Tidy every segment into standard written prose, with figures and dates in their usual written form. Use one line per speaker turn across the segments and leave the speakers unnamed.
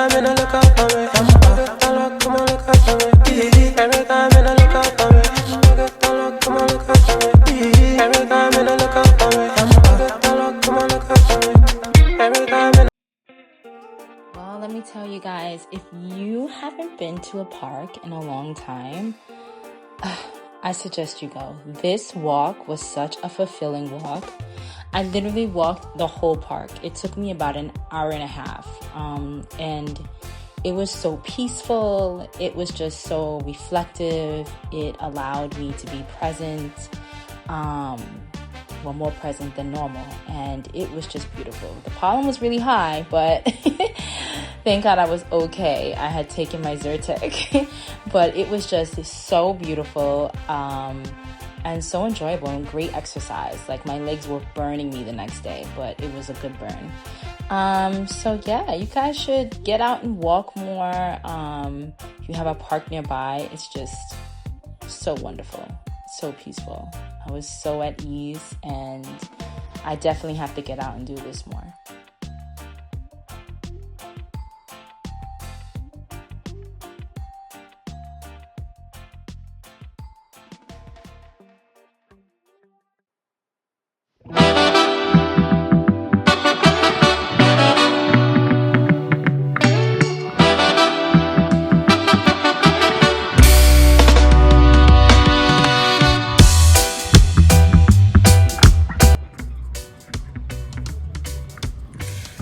time you look out for me, come on, come on, look out for me. Every time you look out for me, come on, look out for me. Every time you look out for me, come on, look out for me. Every time you.
Well, let me tell you guys, if you haven't been to a park in a long time, I suggest you go. This walk was such a fulfilling walk. I literally walked the whole park. It took me about an hour and a half. And it was so peaceful. It was just so reflective. It allowed me to be present. Well, more present than normal. And it was just beautiful. The pollen was really high, but thank God I was okay. I had taken my Zyrtec. But it was just so beautiful. And so enjoyable and great exercise. Like, my legs were burning me the next day, but it was a good burn. So yeah, you guys should get out and walk more. If you have a park nearby, it's just so wonderful, so peaceful. I was so at ease, and I definitely have to get out and do this more.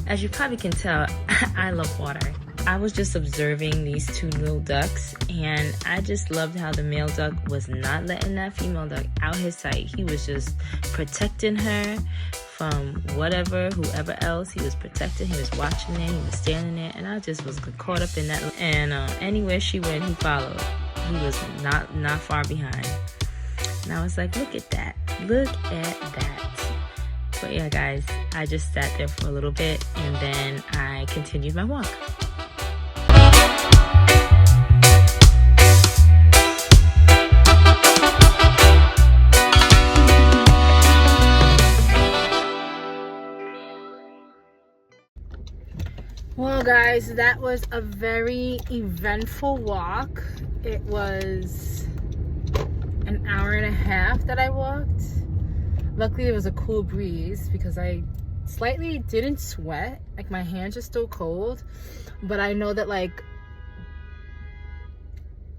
As you probably can tell, I love water. I was just observing these two little ducks, and I just loved how the male duck was not letting that female duck out his sight. He was just protecting her from whoever else he was protecting. He was watching it, he was standing there, and I just was caught up in that. And anywhere she went, he followed. He was not far behind. And I was like, look at that. Look at that. But yeah, guys, I just sat there for a little bit, and then I continued my walk. Well, guys, that was a very eventful walk. It was an hour and a half that I walked. Luckily, it was a cool breeze because I slightly didn't sweat. Like, my hands are still cold, but I know that, like,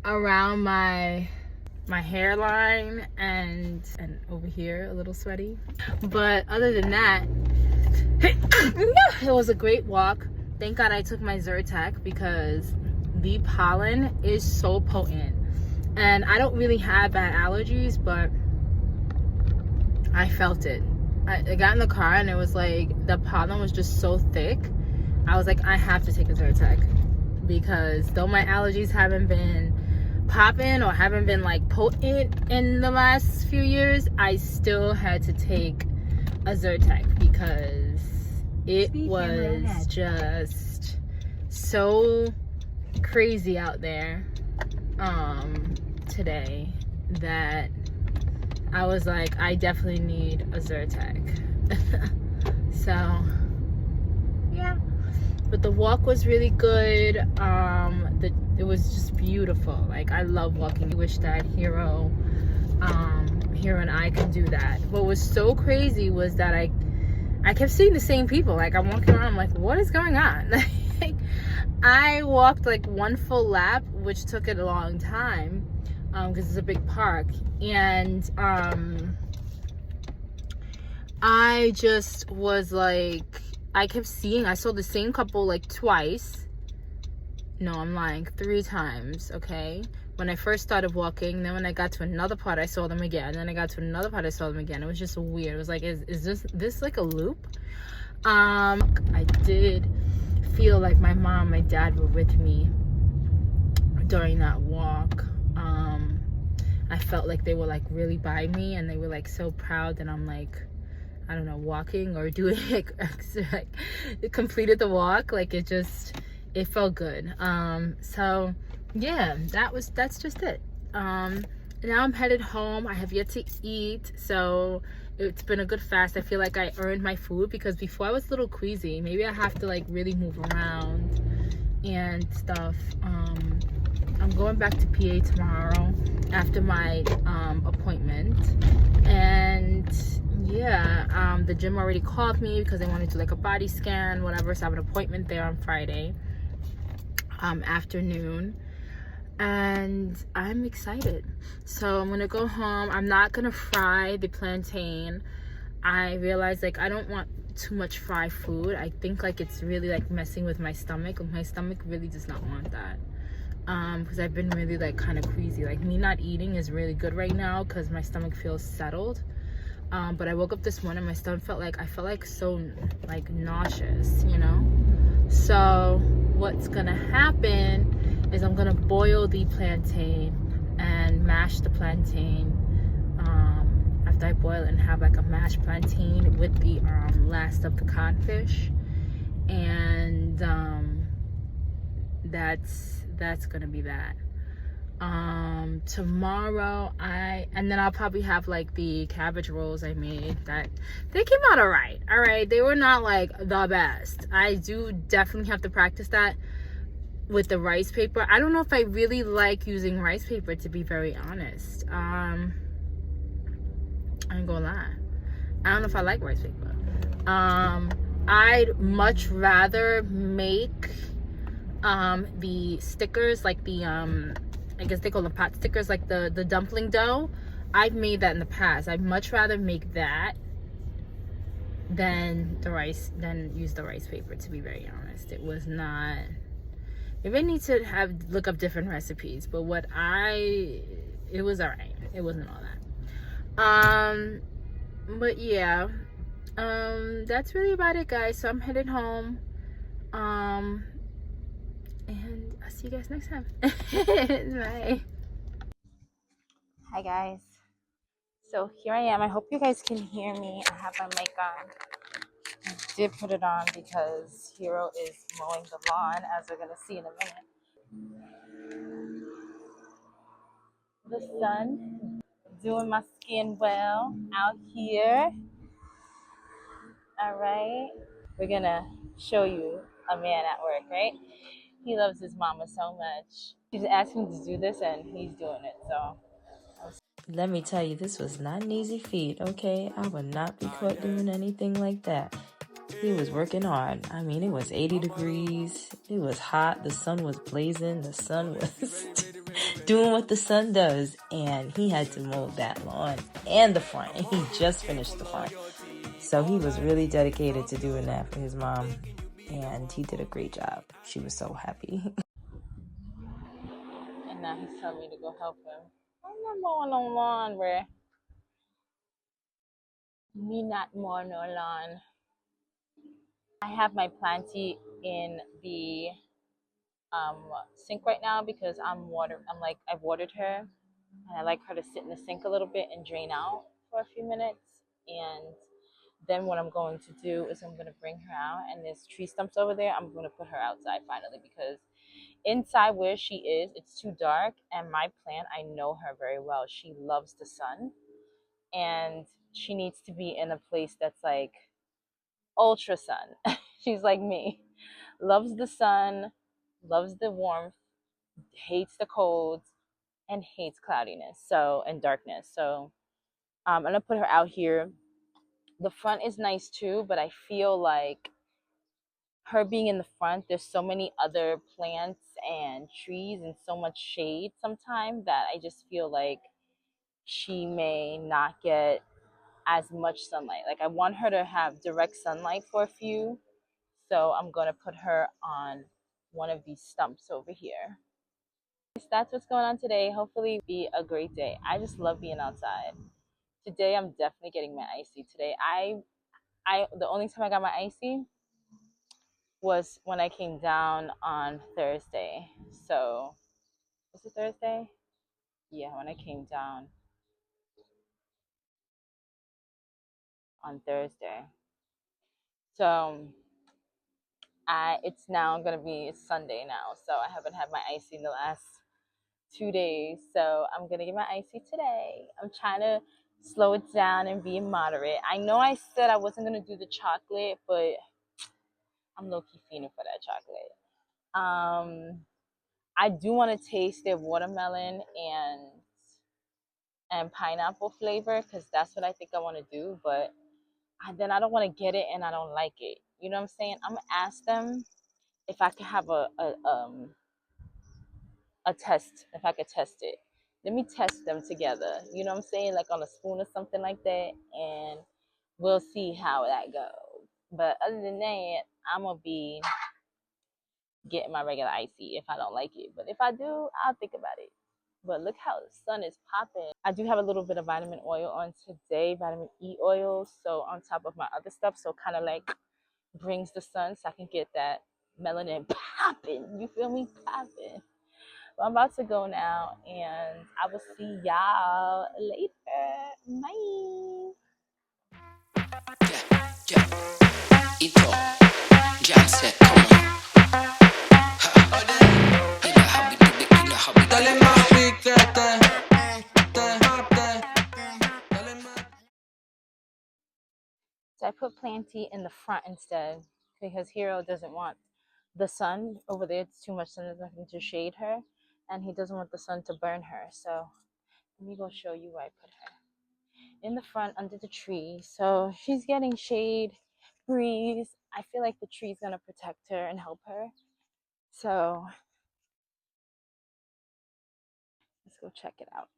around my hairline and over here, a little sweaty. But other than that, it was a great walk. Thank God I took my Zyrtec because the pollen is so potent. And I don't really have bad allergies, but I felt it. I got in the car, and it was like the pollen was just so thick. I was like, I have to take a Zyrtec, because though my allergies haven't been popping or haven't been like potent in the last few years, I still had to take a Zyrtec because it was just so crazy out there today that I was like, I definitely need a Zyrtec. So yeah, but the walk was really good. It was just beautiful. Like, I love walking. I wish that Hero and I could do that. What was so crazy was that I kept seeing the same people. Like, I'm walking around, I'm like, what is going on? Like, I walked like one full lap, which took it a long time because it's a big park. And I just was like, I saw the same couple like twice. No, I'm lying, 3 times, okay? When I first started walking, then when I got to another part, I saw them again. Then I got to another part, I saw them again. It was just weird. It was like, is this like a loop? I did feel like my mom, my dad were with me during that walk. I felt like they were like really by me, and they were like so proud that I'm like, I don't know, walking or doing like completed the walk. Like, it felt good. So yeah, that's just it. Now I'm headed home. I have yet to eat, so it's been a good fast. I feel like I earned my food, because before I was a little queasy. Maybe I have to like really move around and stuff. I'm going back to PA tomorrow after my appointment, and yeah, the gym already called me because they wanted to do like a body scan, whatever. So I have an appointment there on Friday afternoon, and I'm excited. So I'm gonna go home. I'm not gonna fry the plantain. I realized like I don't want too much fried food. I think like it's really like messing with my stomach. My stomach really does not want that. Because I've been really like kind of queasy. Like me not eating is really good right now because my stomach feels settled. But I woke up this morning, my stomach I felt like so like nauseous, you know? So what's gonna happen is I'm gonna boil the plantain and mash the plantain after I boil it, and have like a mashed plantain with the last of the codfish. And that's gonna be that. Tomorrow and then I'll probably have like the cabbage rolls I made. That they came out all right. They were not like the best. I do definitely have to practice that with the rice paper. I don't know if I really like using rice paper, to be very honest. I ain't gonna lie, I don't know if I like rice paper. I'd much rather make the stickers, like the I guess they call them pot stickers, like the dumpling dough. I've made that in the past. I'd much rather make that than use the rice paper, to be very honest. It was not, maybe I need to look up different recipes, but it was all right. It wasn't all that. But yeah, that's really about it, guys. So I'm headed home, and I'll see you guys next time. Bye. Hi guys, so here I am. I hope you guys can hear me. I have my mic on. I did put it on because Hero is mowing the lawn, as we're gonna see in a minute. The sun doing my skin well out here. All right, we're gonna show you a man at work, right? He loves his mama so much. She's asking to do this and he's doing it, so. Let me tell you, this was not an easy feat, okay? I would not be caught doing anything like that. He was working hard. I mean, it was 80 degrees. It was hot. The sun was blazing. The sun was doing what the sun does. And he had to mow that lawn and the front. And he just finished the front. So he was really dedicated to doing that for his mom. And he did a great job. She was so happy. And now he's telling me to go help him. I'm not mowing no lawn, bruh. Me not mow no lawn. I have my planty in the sink right now because I've watered her, and I like her to sit in the sink a little bit and drain out for a few minutes. And then what I'm going to do is I'm going to bring her out, and there's tree stumps over there. I'm going to put her outside finally, because inside where she is, it's too dark, and my plant, I know her very well. She loves the sun, and she needs to be in a place that's like ultra sun. She's like me, loves the sun, loves the warmth, hates the cold, and hates cloudiness and darkness. So I'm gonna put her out here. The front is nice too, but I feel like her being in the front, there's so many other plants and trees and so much shade sometimes that I just feel like she may not get as much sunlight. Like I want her to have direct sunlight for a few. So I'm gonna put her on one of these stumps over here. That's what's going on today. Hopefully be a great day. I just love being outside. Today I'm definitely getting my icy. Today I the only time I got my icy was when I came down on Thursday. So was it Thursday? Yeah, when I came down on Thursday. So it's Sunday now, so I haven't had my icy in the last 2 days. So I'm gonna get my icy today. I'm trying to slow it down and be moderate. I know I said I wasn't gonna do the chocolate, but I'm low-key fiending for that chocolate. I do want to taste their watermelon and pineapple flavor because that's what I think I want to do. But then I don't want to get it and I don't like it. You know what I'm saying? I'm gonna ask them if I can have a test, if I could test it. Let me test them together. You know what I'm saying? Like on a spoon or something like that, and we'll see how that goes. But other than that, I'm gonna be getting my regular icy if I don't like it. But if I do, I'll think about it. But look how the sun is popping. I do have a little bit of vitamin oil on today, vitamin E oil. So on top of my other stuff, so kind of like brings the sun so I can get that melanin popping. You feel me? Popping. Well, I'm about to go now, and I will see y'all later. Bye. Yeah, yeah. Ito, Jam said, come on. Dale más piquete, so I put Planty in the front instead because Hero doesn't want the sun over there. It's too much sun. There's nothing to shade her, and he doesn't want the sun to burn her. So let me go show you where I put her. In the front under the tree. So she's getting shade, breeze. I feel like the tree's gonna protect her and help her. So let's go check it out.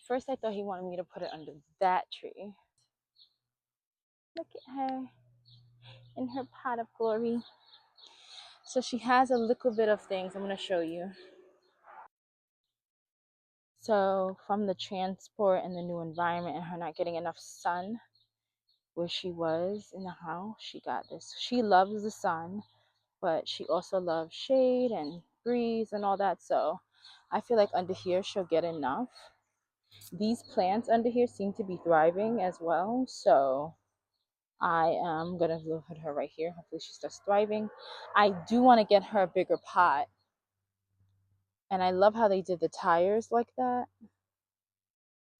First I thought he wanted me to put it under that tree. Look at her in her pot of glory. So she has a little bit of things I'm gonna show you. So from the transport and the new environment and her not getting enough sun where she was in the house, she got this. She loves the sun, but she also loves shade and breeze and all that. So I feel like under here she'll get enough. These plants under here seem to be thriving as well. So I am gonna look at her right here. Hopefully she starts thriving. I do want to get her a bigger pot. And I love how they did the tires like that.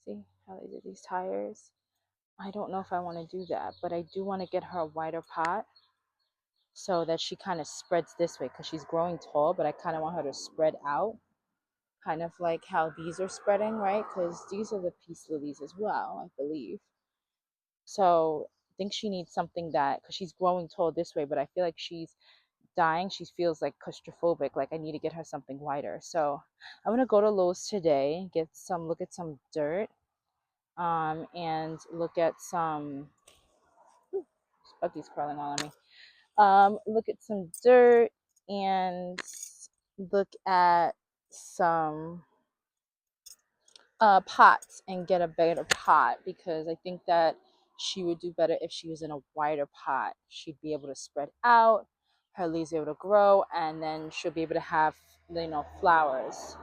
See how they did these tires? I don't know if I want to do that, but I do want to get her a wider pot so that she kind of spreads this way because she's growing tall, but I kind of want her to spread out, kind of like how these are spreading, right? Because these are the peace lilies as well, I believe. So I think she needs something that, because she's growing tall this way, but I feel like she's dying. She feels like claustrophobic, like I need to get her something wider. So I'm gonna go to Lowe's today, look at some dirt, and look at some Bucky's crawling all on me. Look at some dirt and look at some pots and get a better pot because I think that she would do better if she was in a wider pot. She'd be able to spread out, her leaves are able to grow, and then she'll be able to have, flowers.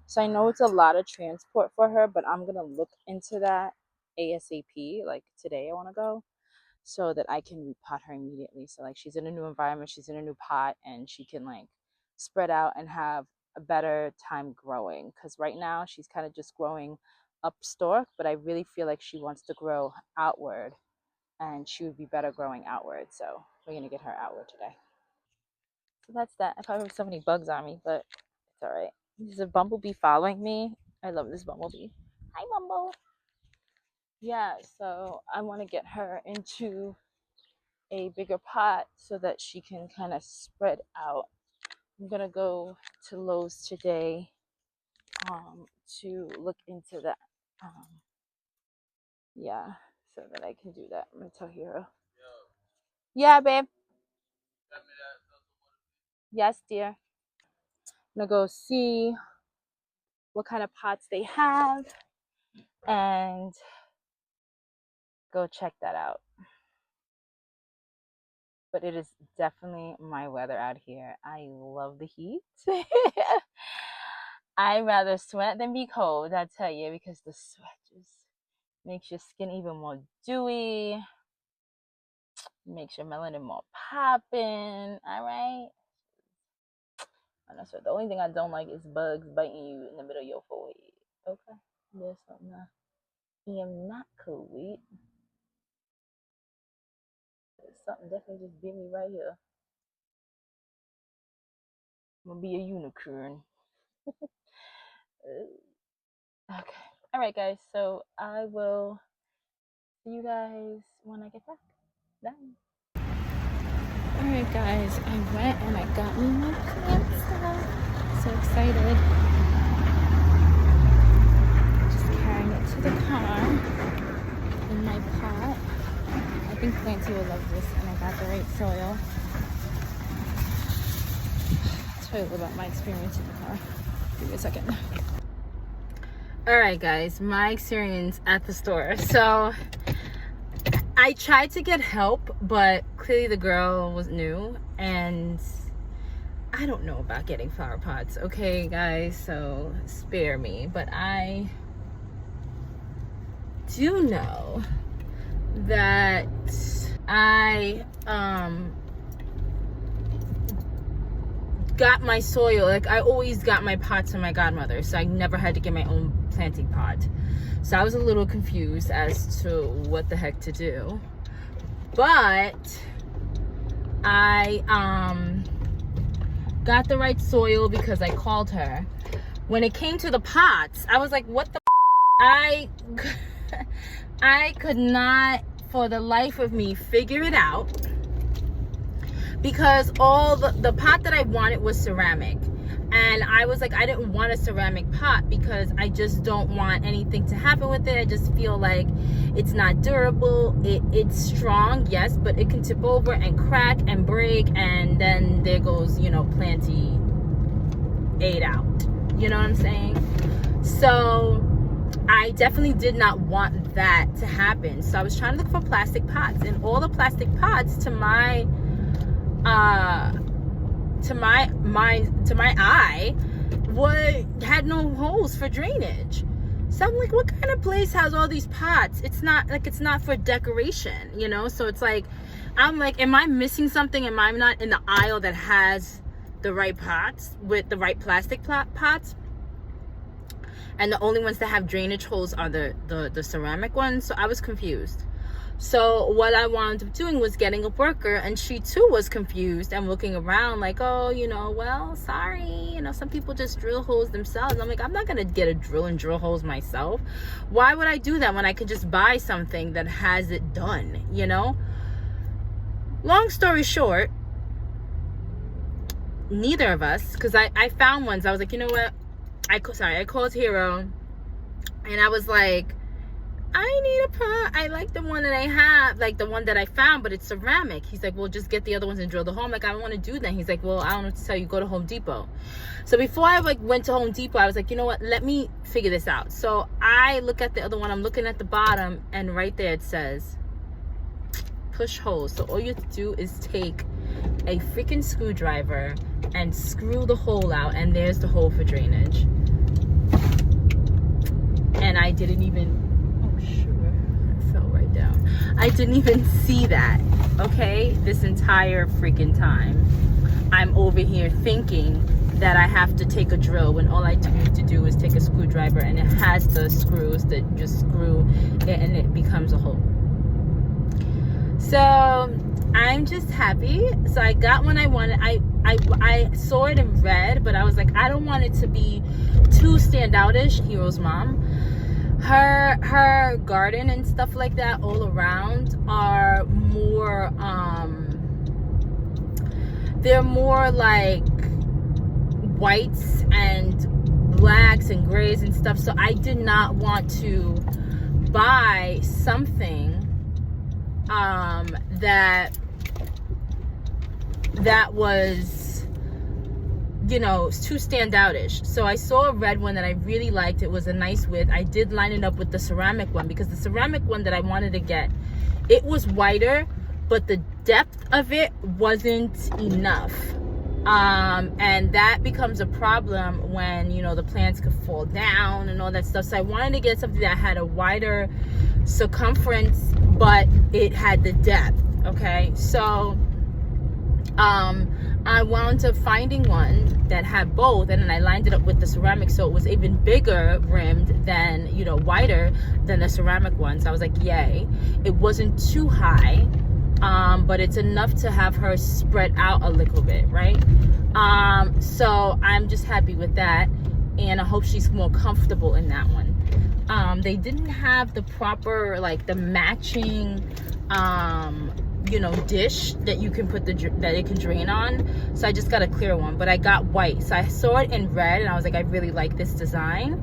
So I know it's a lot of transport for her, but I'm gonna look into that ASAP. Like today, I want to go so that I can repot her immediately. So like she's in a new environment, she's in a new pot, and she can like spread out and have a better time growing. Because right now she's kind of just growing up stalk, but I really feel like she wants to grow outward, and she would be better growing outward. So we're gonna get her outward today. So that's that. I probably have so many bugs on me, but it's all right. There's a bumblebee following me. I love this bumblebee. Hi, Bumble. Yeah, so I want to get her into a bigger pot so that she can kind of spread out. I'm gonna go to Lowe's today to look into that. Yeah, so that I can do that. I'm gonna tell Hero. Yeah, babe. Yes, dear. I'm gonna go see what kind of pots they have and go check that out. But it is definitely my weather out here. I love the heat. I'd rather sweat than be cold, I tell you, because the sweat just makes your skin even more dewy, makes your melanin more popping. All right. And that's what the only thing I don't like is bugs biting you in the middle of your forehead. Okay. There's something I am not cool with. something definitely just beat me right here. I'm gonna be a unicorn. Okay. All right, guys. So I will see you guys when I get back. Bye. All right, guys. I went and I got me my plant stuff. So excited. Just carrying it to the car in my pot. I think Planty will love this, and I got the right soil. I'll tell you a little about my experience in the car. Give me a second. All right, guys, my experience at the store. So I tried to get help, but clearly the girl was new, and I don't know about getting flower pots, okay, guys? So spare me. But I do know that I got my soil, like I always got my pots from my godmother, so I never had to get my own planting pot. So I was a little confused as to what the heck to do, but I got the right soil because I called her. When it came to the pots, I was like, what the I could not for the life of me figure it out, because all the pot that I wanted was ceramic, and I was like, I didn't want a ceramic pot because I just don't want anything to happen with it. I just feel like it's not durable. It's strong, yes, but it can tip over and crack and break, and then there goes, you know, Planty ate out. You know what I'm saying? So I definitely did not want that to happen. So I was trying to look for plastic pots, and all the plastic pots to my eye had no holes for drainage. So I'm like, what kind of place has all these pots? It's not for decoration, you know? So it's like, I'm like, am I missing something? Am I not in the aisle that has the right pots with the right plastic pots? And the only ones that have drainage holes are the ceramic ones. So I was confused. So what I wound up doing was getting a worker, and she too was confused and looking around like, oh, you know, well, sorry, you know, some people just drill holes themselves. I'm like, I'm not gonna get a drill and drill holes myself. Why would I do that when I could just buy something that has it done, you know? Long story short, neither of us, because I found ones. I was like, you know what? I called Hero, and I was like, I need a pot. I like the one that I have, like the one that I found, but it's ceramic. He's like, well, just get the other ones and drill the hole. I'm like, I don't want to do that. He's like, well, I don't know what to tell you. Go to Home Depot. So before I went to Home Depot, I was like, you know what? Let me figure this out. So I look at the other one. I'm looking at the bottom, and right there it says push holes. So all you have to do is take a freaking screwdriver and screw the hole out, and there's the hole for drainage. And I didn't even, I fell right down. I didn't even see that, okay? This entire freaking time. I'm over here thinking that I have to take a drill when all I need to do is take a screwdriver, and it has the screws that just screw it and it becomes a hole. So I'm just happy. So I got one I wanted. I saw it in red, but I was like, I don't want it to be too standoutish. Hero's mom, her garden and stuff like that all around are more they're more like whites and blacks and grays and stuff. So I did not want to buy something that was, you know, too standoutish. So I saw a red one that I really liked. It was a nice width. I did line it up with the ceramic one, because the ceramic one that I wanted to get, it was wider, but the depth of it wasn't enough. And that becomes a problem when, you know, the plants could fall down and all that stuff. So I wanted to get something that had a wider circumference, but it had the depth. Okay, so I wound up finding one that had both, and then I lined it up with the ceramic, so it was even bigger rimmed than, you know, wider than the ceramic one. So I was like, yay. It wasn't too high, but it's enough to have her spread out a little bit, right? So I'm just happy with that, and I hope she's more comfortable in that one. They didn't have the proper, like, the matching dish that you can put that it can drain on, so I just got a clear one, but I got white. So I saw it in red and I was like, I really like this design,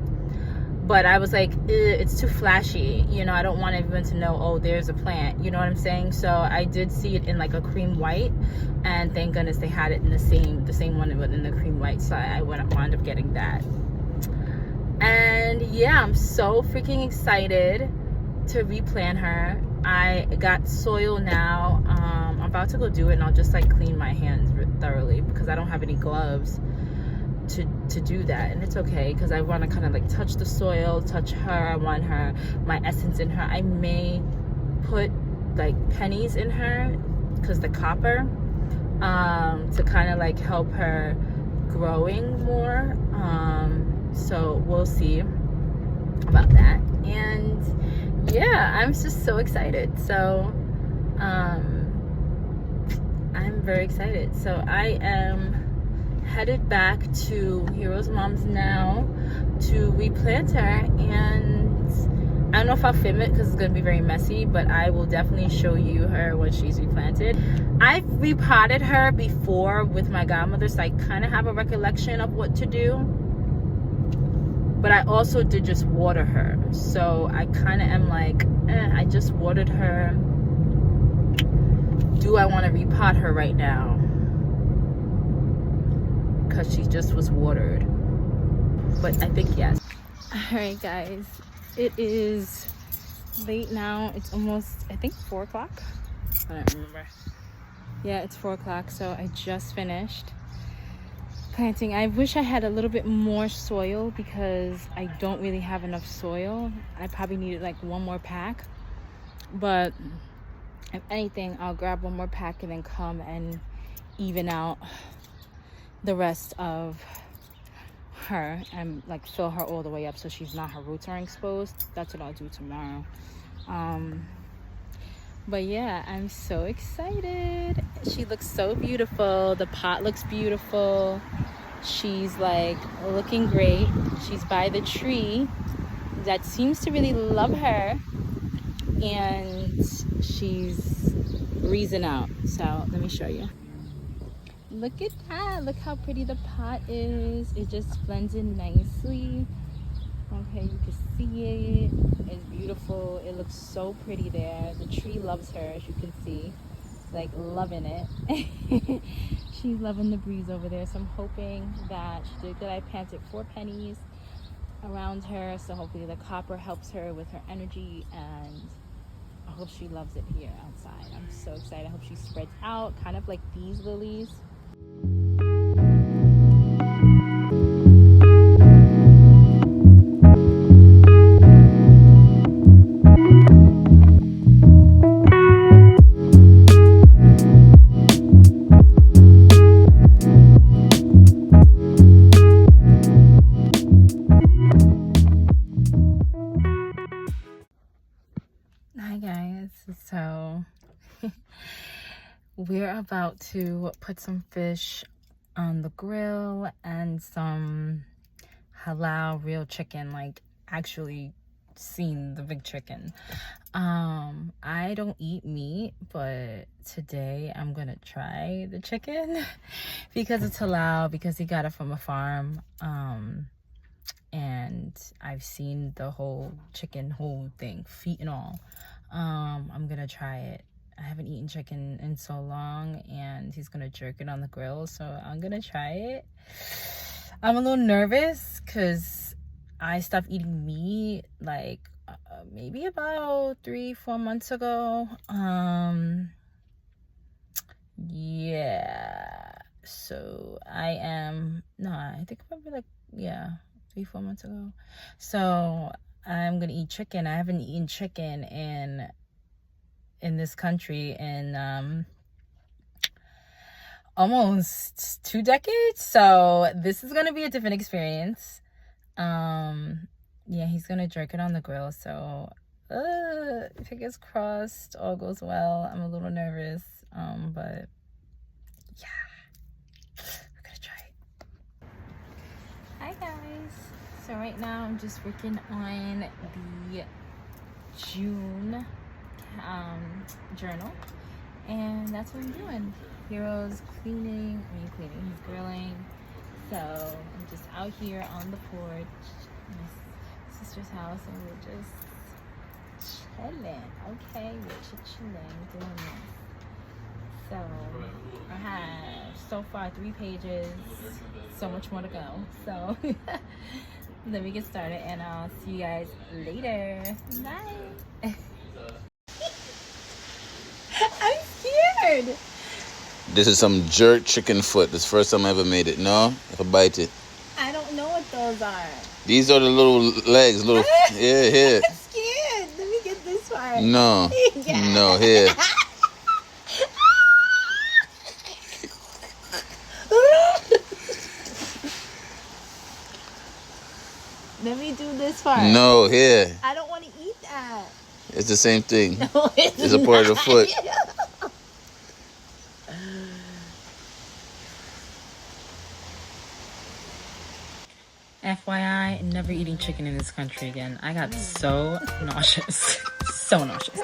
but I was like, it's too flashy, I don't want everyone to know, oh, there's a plant, you know what I'm saying? So I did see it in like a cream white, and thank goodness they had it in the same one, but in the cream white, so I wound up getting that. And yeah, I'm so freaking excited to replant her. I got soil now. I'm about to go do it, and I'll just like clean my hands thoroughly because I don't have any gloves to do that, and it's okay because I want to kind of like touch the soil, touch her. I want my essence in her. I may put like pennies in her because the copper, to kind of like help her growing more. So we'll see about that. And yeah, I'm just so excited. So I'm very excited. So I am headed back to Hero's mom's now to replant her, and I don't know if I'll film it because it's going to be very messy, but I will definitely show you her when she's replanted. I've repotted her before with my godmother, so I kind of have a recollection of what to do, but I also did just water her, so I kind of am like, I just watered her. Do I want to repot her right now? Because she just was watered. But I think yes. Alright guys, it is late now. It's almost, I think, 4 o'clock. I don't remember. Yeah, it's 4 o'clock, so I just finished planting. I wish I had a little bit more soil because I don't really have enough soil. I probably needed like one more pack, but if anything, I'll grab one more pack and then come and even out the rest of her and like fill her all the way up so her roots aren't exposed. That's what I'll do tomorrow. But yeah, I'm so excited. She looks so beautiful. The pot looks beautiful. She's like looking great. She's by the tree that seems to really love her, and she's breezing out. So let me show you. Look at that. Look how pretty the pot is. It just blends in nicely. Okay, you can see it. It's beautiful. It looks so pretty there. The tree loves her, as you can see. Like loving it. She's loving the breeze over there. So I'm hoping that she did good. I planted 4 pennies around her, so hopefully the copper helps her with her energy, and I hope she loves it here outside. I'm so excited. I hope she spreads out, kind of like these lilies. Hi guys, so we're about to put some fish on the grill and some halal real chicken, like actually seen the big chicken. I don't eat meat, but today I'm gonna try the chicken because it's halal, because he got it from a farm. And I've seen the whole chicken, whole thing, feet and all. I'm gonna try it. I haven't eaten chicken in so long, and he's gonna jerk it on the grill, so I'm gonna try it. I'm a little nervous because I stopped eating meat like maybe about 3-4 months ago. Yeah, so I think probably like 3-4 months ago. So I'm gonna eat chicken. I haven't eaten chicken in this country in almost 2 decades, so this is gonna be a different experience. Yeah, he's gonna jerk it on the grill, so Fingers crossed, all goes well. I'm a little nervous, but yeah, we're gonna try it. Hi guys. So right now I'm just working on the June journal, and that's what I'm doing. Hero's cleaning, he's grilling. So I'm just out here on the porch, my sister's house, and we're just chilling. Okay, we're chilling, doing this. So I have so far 3 pages, so much more to go. So let me get started, and I'll see you guys later. Bye. I'm scared.
This is some jerk chicken foot. This is the first time I ever made it. No? If I bite it.
I don't know what those are.
These are the little legs. Little. Yeah, here.
I'm scared. Let me get this part.
No.
Yeah.
No, here.
Let me do this part.
No, here.
I don't want to eat that.
It's the same thing.
No,
It's a part of the foot.
FYI, never eating chicken in this country again. I got so nauseous. So nauseous.